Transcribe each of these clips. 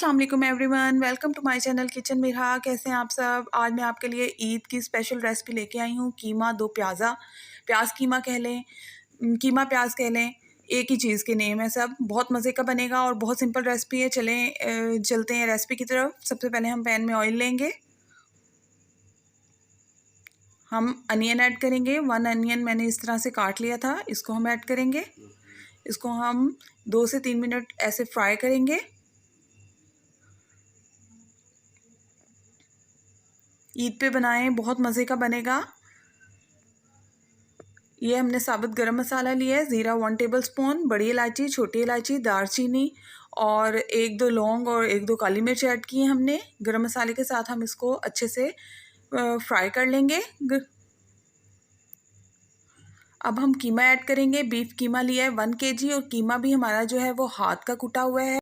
अस्सलाम वालेकुम everyone, welcome to my channel kitchen Mirha. कैसे हैं आप सब। आज मैं आपके लिए ईद की स्पेशल रेसिपी लेके आई हूँ। कीमा दो प्याज़ा, प्याज कीमा कह लें, कीमा प्याज कह लें, एक ही चीज़ के नेम है सब। बहुत मज़े का बनेगा और बहुत सिंपल रेसिपी है। चलते हैं रेसिपी की तरफ। सबसे पहले हम पैन में ऑयल लेंगे, हम अनियन ऐड करेंगे। 1 अनियन मैंने इस तरह से काट लिया था, इसको हम ऐड करेंगे। इसको हम 2 से 3 मिनट ऐसे फ्राई करेंगे। ईद पे बनाएं, बहुत मज़े का बनेगा। ये हमने साबुत गरम मसाला लिया है, ज़ीरा 1 टेबलस्पून, बड़ी इलायची, छोटी इलायची, दालचीनी और 1-2 लौंग और 1-2 काली मिर्च ऐड की है हमने। गरम मसाले के साथ हम इसको अच्छे से फ्राई कर लेंगे। अब हम कीमा ऐड करेंगे। बीफ कीमा लिया है 1 kg और कीमा भी हमारा जो है वो हाथ का कुटा हुआ है।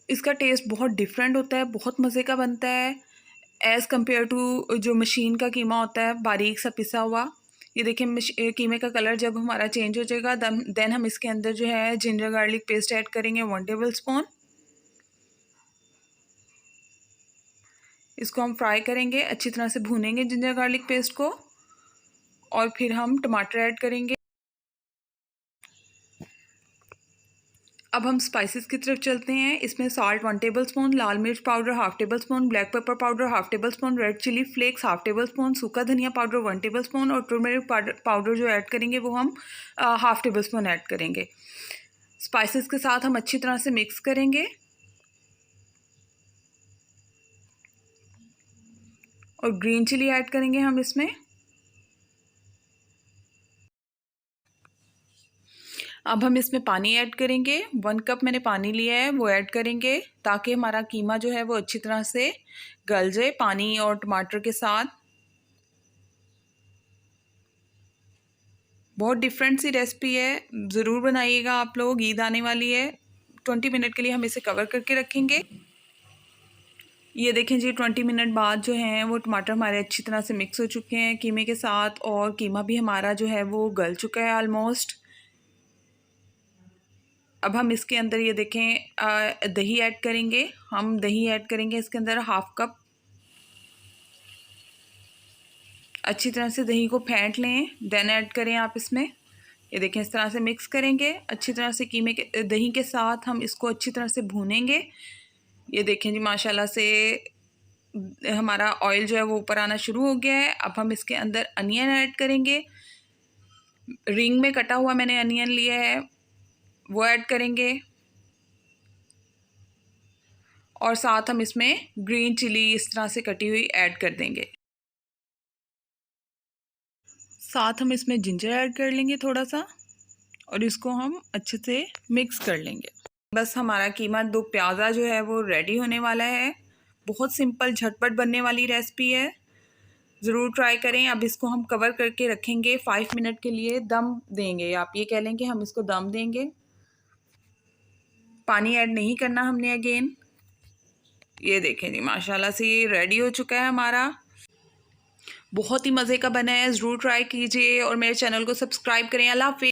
इसका टेस्ट बहुत डिफरेंट होता है, बहुत मज़े का बनता है एज़ कम्पेयर टू जो मशीन का कीमा होता है, बारीक सा पिसा हुआ। ये देखिए कीमे का कलर जब हमारा चेंज हो जाएगा देन हम इसके अंदर जो है जिंजर गार्लिक पेस्ट ऐड करेंगे 1 टेबलस्पून। इसको हम फ्राई करेंगे, अच्छी तरह से भूनेंगे जिंजर गार्लिक पेस्ट को और फिर हम टमाटर ऐड करेंगे। अब हम स्पाइसेस की तरफ चलते हैं। इसमें साल्ट 1 टेबलस्पून, लाल मिर्च powder 1/2 tablespoon, black pepper powder 1/2 tablespoon, red chili flakes 1/2 tablespoon, सूखा धनिया पाउडर 1 टेबलस्पून और टर्मरिक पाउडर जो ऐड करेंगे वो हम 1/2 टेबलस्पून ऐड करेंगे। स्पाइसेस के साथ हम अच्छी तरह से मिक्स करेंगे और ग्रीन चिली ऐड करेंगे हम इसमें। अब हम इसमें पानी ऐड करेंगे। 1 कप मैंने पानी लिया है, वो ऐड करेंगे ताकि हमारा कीमा जो है वो अच्छी तरह से गल जाए पानी और टमाटर के साथ। बहुत डिफरेंट सी रेसिपी है, ज़रूर बनाइएगा आप लोग। ईद आने वाली है। 20 मिनट के लिए हम इसे कवर करके रखेंगे। ये देखें जी, 20 मिनट बाद जो हैं वो टमाटर हमारे अच्छी तरह से मिक्स हो चुके हैं कीमे के साथ और कीमा भी हमारा जो है वो गल चुका है ऑलमोस्ट। अब हम इसके अंदर ये देखें दही ऐड करेंगे। हम दही ऐड करेंगे इसके अंदर 1/2 कप। अच्छी तरह से दही को फेंट लें, देन ऐड करें आप इसमें। ये देखें इस तरह से मिक्स करेंगे अच्छी तरह से कीमे के दही के साथ। हम इसको अच्छी तरह से भूनेंगे। ये देखें जी, माशाल्लाह से हमारा ऑयल जो है वो ऊपर आना शुरू हो गया है। अब हम इसके अंदर अनियन ऐड करेंगे। रिंग में कटा हुआ मैंने अनियन लिया है, वो ऐड करेंगे और साथ हम इसमें ग्रीन चिली इस तरह से कटी हुई ऐड कर देंगे। साथ हम इसमें जिंजर ऐड कर लेंगे थोड़ा सा और इसको हम अच्छे से मिक्स कर लेंगे। बस हमारा कीमा दो प्याज़ा जो है वो रेडी होने वाला है। बहुत सिंपल झटपट बनने वाली रेसिपी है, ज़रूर ट्राई करें। अब इसको हम कवर करके रखेंगे 5 मिनट के लिए, दम देंगे। आप ये कह लें कि हम इसको दम देंगे, पानी ऐड नहीं करना हमने अगेन। ये देखें जी, माशाल्लाह से ये रेडी हो चुका है हमारा। बहुत ही मज़े का बना है, ज़रूर ट्राई कीजिए और मेरे चैनल को सब्सक्राइब करें। अल्लाह हाफ़िज़।